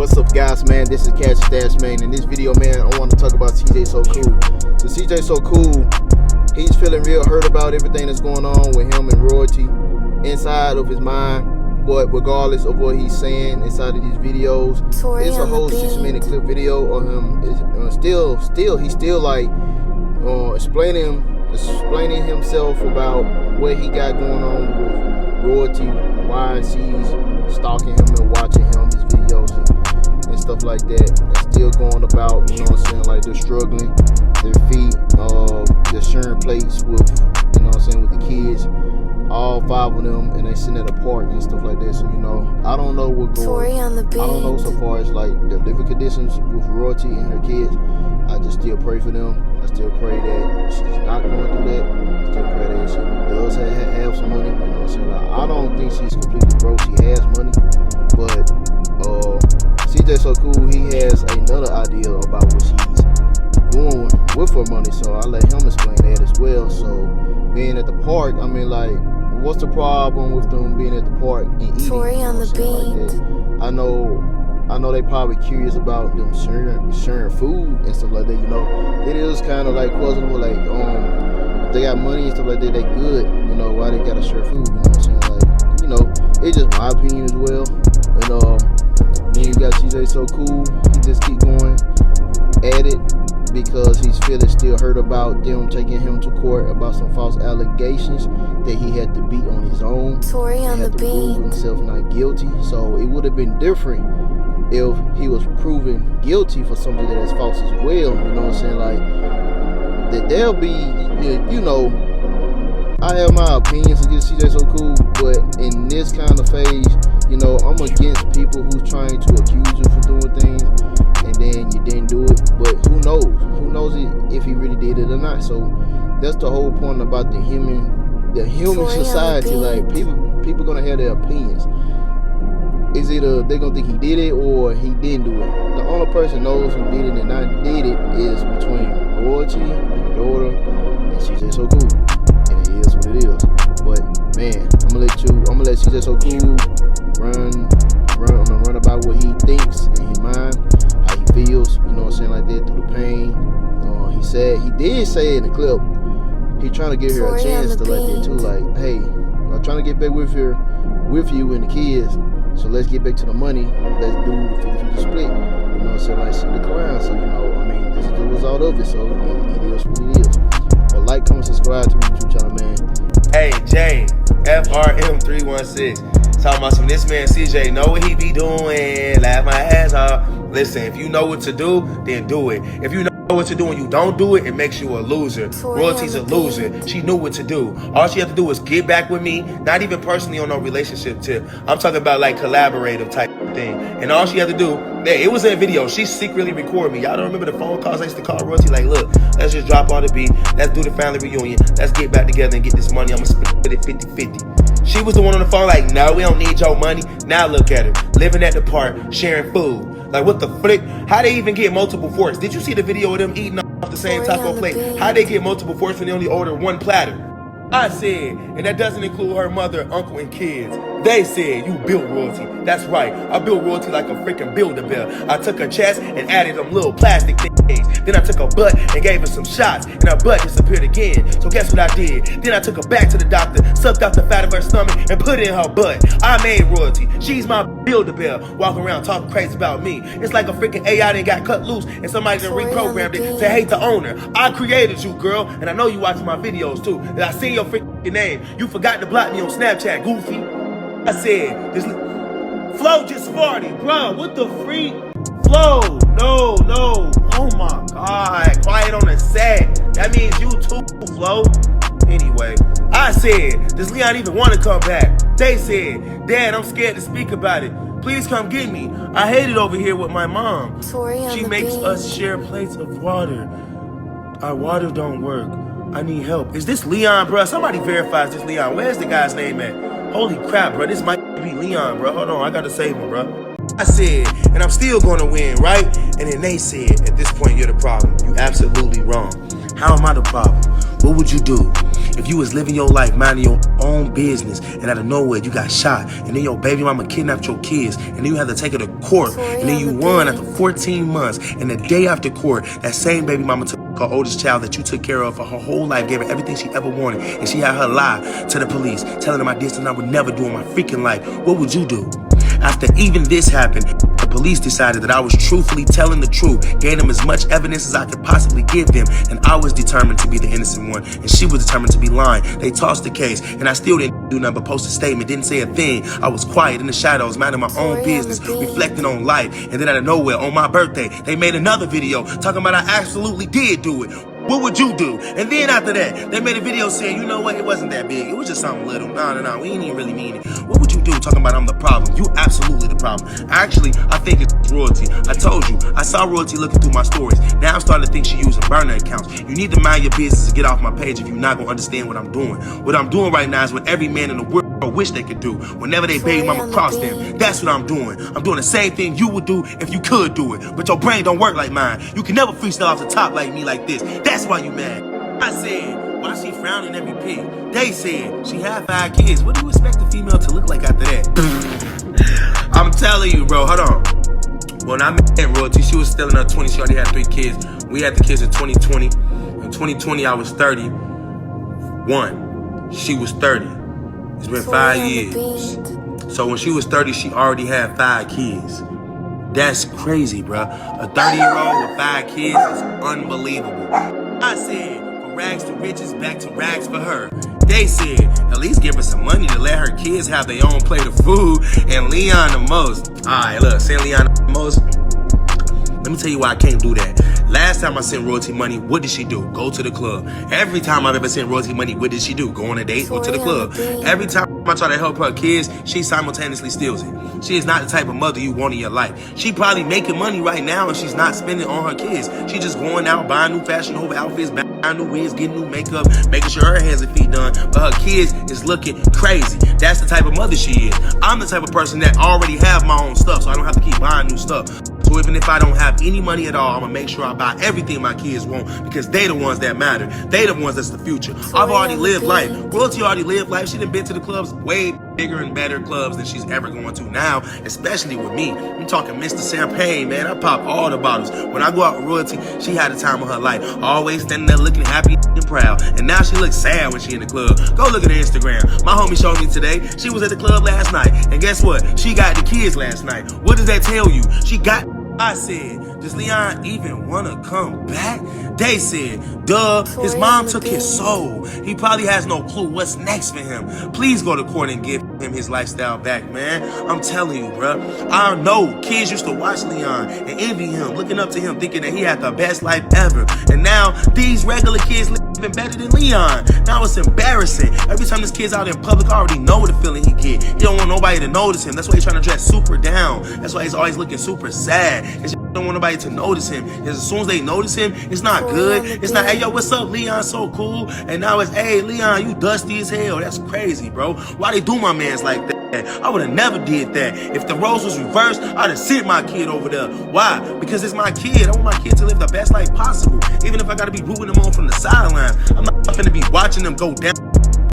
What's up, guys, man? This is Cash Stash, man. In this video, man, I want to talk about CJ So Cool. So CJ So Cool, he's feeling real hurt about everything that's going on with him and royalty inside of his mind. But regardless of what he's saying inside of these videos, it's a whole 6-minute clip video of him. He's still like explaining himself about what he got going on with royalty, why she's stalking him and watching him, his videos and stuff like that. And still going about, you know what I'm saying, like they're struggling, their feet, they're sharing plates with, you know what I'm saying, with the kids, all 5 of them, and they sitting at a park and stuff like that. So, you know, I don't know what's going on. I don't know so far as like the living conditions with royalty and her kids. I just still pray for them. I still pray that she's not going through that. I still pray that she does have some money. You know what I'm saying? Like, I don't think she's completely broke. She has money, but CJ So Cool, he has another idea about what she's doing with her money. So I let him explain that as well. So being at the park, I mean, like, what's the problem with them being at the park and eating? Tori on the beat. Like I know they probably curious about them sharing food and stuff like that. You know, it is kind of like questionable. Like, if they got money and stuff like that, they good. You know, why they gotta share food? You know what I'm saying? Like, you know, it's just my opinion as well. And then you got CJ So Cool. He just keep going at it because he's feeling still hurt about them taking him to court about some false allegations that he had to beat on his own. Tori on the beat. Prove himself not guilty. So it would have been different if he was proven guilty for something that is false as well. You know what I'm saying? Like, that there'll be, you know, I have my opinions against CJ So Cool, but in this kind of phase, you know, I'm against people who's trying to accuse you for doing things and then you didn't do it. But who knows? Who knows if he really did it or not? So that's the whole point about the human society. Like, people gonna have their opinions. Is either they're gonna think he did it or he didn't do it. The only person knows who did it and not did it is between royalty, her daughter, and CJ So Cool. And it is what it is. But man, I'm gonna let CJ So Cool run about what he thinks in his mind, how he feels, you know what I'm saying, like that, through the pain. He did say in the clip, he trying to give her a chance to like that too, like, hey, I'm trying to get back with you and the kids. So let's get back to the money. Let's do the 50-50 split. You know what I'm saying? Like, she declined. So, you know, I mean, this is the result of it. So it is what it is. But like, comment, subscribe to my YouTube channel, man. Hey, Jay, FRM316. Talking about some this man CJ know what he be doing. Laugh my ass off. Listen, if you know what to do, then do it. If you know what to do and you don't do it, it makes you a loser. Royalty's a loser. She knew what to do. All she had to do was get back with me. Not even personally on no relationship tip. I'm talking about like collaborative type thing. And all she had to do, it was in a video. She secretly recorded me. Y'all don't remember the phone calls I used to call royalty? Like, look, let's just drop all the beat. Let's do the family reunion. Let's get back together and get this money. I'm gonna split it 50-50. She was the one on the phone like, no, we don't need your money. Now look at her, living at the park, sharing food. Like, what the flick? How they even get multiple forks? Did you see the video of them eating off the same taco plate? How they get multiple forks when they only order one platter? I said, and that doesn't include her mother, uncle, and kids. They said, you built royalty. That's right. I built royalty like a freaking Build-A-Bear. I took her chest and added them little plastic things. Then I took her butt and gave her some shots, and her butt disappeared again. So guess what I did? Then I took her back to the doctor, sucked out the fat of her stomach, and put it in her butt. I made royalty. She's my Build-A-Bear, walking around talking crazy about me. It's like a freaking AI that got cut loose, and somebody done reprogrammed it to hate the owner. I created you, girl, and I know you watching my videos too. And I seen your freaking name. You forgot to block me on Snapchat, goofy. I said, this Flo just farted, bro. What the freak? Flo, no. Oh my God, quiet on the set. That means you too, Flo. Anyway, I said, does Leon even want to come back? They said, Dad, I'm scared to speak about it. Please come get me. I hate it over here with my mom. She makes us share plates of water. Our water don't work. I need help. Is this Leon, bro? Somebody verifies this Leon. Where's the guy's name at? Holy crap, bro. This might be Leon, bro. Hold on, I gotta save him, bro. I said, and I'm still gonna win, right? And then they said, at this point, you're the problem. You absolutely wrong. How am I the problem? What would you do if you was living your life, minding your own business, and out of nowhere you got shot, and then your baby mama kidnapped your kids, and then you had to take her to court, and then you won after 14 months, and the day after court, that same baby mama took her oldest child that you took care of for her whole life, gave her everything she ever wanted, and she had her lie to the police, telling them I did something I would never do in my freaking life. What would you do? After even this happened, the police decided that I was truthfully telling the truth, gave them as much evidence as I could possibly give them, and I was determined to be the innocent one, and she was determined to be lying. They tossed the case, and I still didn't do nothing but post a statement, didn't say a thing. I was quiet in the shadows, minding my own business, reflecting on life, and then out of nowhere, on my birthday, they made another video talking about I absolutely did do it. What would you do? And then after that, they made a video saying, you know what, it wasn't that big. It was just something little. No, we ain't even really mean it. What would you do talking about I'm the problem? You absolutely the problem. Actually, I think it's royalty. I told you, I saw royalty looking through my stories. Now I'm starting to think she using burner accounts. You need to mind your business and get off my page if you're not going to understand what I'm doing. What I'm doing right now is what every man in the world wish they could do whenever they baby mama cross them. That's what I'm doing. I'm doing the same thing you would do if you could do it. But your brain don't work like mine. You can never freestyle off the top like me like this. That's why you mad. I said, why she frowning every pic? They said, she had 5 kids. What do you expect a female to look like after that? I'm telling you, bro. Hold on. When I met Royalty, she was still in her 20s. She already had 3 kids. We had the kids in 2020. In 2020, I was 31. She was 30. It's been 5 years. So when she was 30, she already had 5 kids. That's crazy, bro. A 30-year-old with 5 kids is unbelievable. I said, from rags to riches, back to rags for her. They said, at least give her some money to let her kids have their own plate of food, and Leon the most. Alright, look, send Leon the most. Let me tell you why I can't do that. Last time I sent Royalty money, what did she do? Go to the club. Every time I've ever sent Royalty money, what did she do? Go on a date, go to the club. Every time I try to help her kids, she simultaneously steals it. She is not the type of mother you want in your life. She probably making money right now and she's not spending on her kids. She just going out, buying new fashion over outfits, buying new wigs, getting new makeup, making sure her hands and feet done, but her kids is looking crazy. That's the type of mother she is. I'm the type of person that already have my own stuff, so I don't have to keep buying new stuff. So even if I don't have any money at all, I'm gonna make sure I buy everything my kids want because they the ones that matter. They the ones that's the future. I've already lived life. Royalty already lived life. She done been to the clubs, way bigger and better clubs than she's ever going to now, especially with me. I'm talking Mr. Champagne, man. I pop all the bottles. When I go out with Royalty, she had the time of her life. Always standing there looking happy and proud. And now she looks sad when she in the club. Go look at her Instagram. My homie showed me today. She was at the club last night. And guess what? She got the kids last night. What does that tell you? She got... I said, does Leon even want to come back? They said, duh, his mom took his soul. He probably has no clue what's next for him. Please go to court and give him his lifestyle back, man. I'm telling you, bro. I know kids used to watch Leon and envy him, looking up to him, thinking that he had the best life ever. And now these regular kids living better than Leon. Now it's embarrassing. Every time this kid's out in public, I already know the feeling he get. He don't want nobody to notice him. That's why he's trying to dress super down. That's why he's always looking super sad. Because don't want nobody to notice him. As soon as they notice him, it's not good. It's not, hey, yo, what's up, Leon? So cool. And now it's, hey, Leon, you dusty as hell. That's crazy, bro. Why they do my mans like that? I would have never did that. If the roles was reversed, I'd have sent my kid over there. Why? Because it's my kid. I want my kid to live the best life possible. Even if I got to be rooting them on from the sidelines. I'm not going to be watching them go down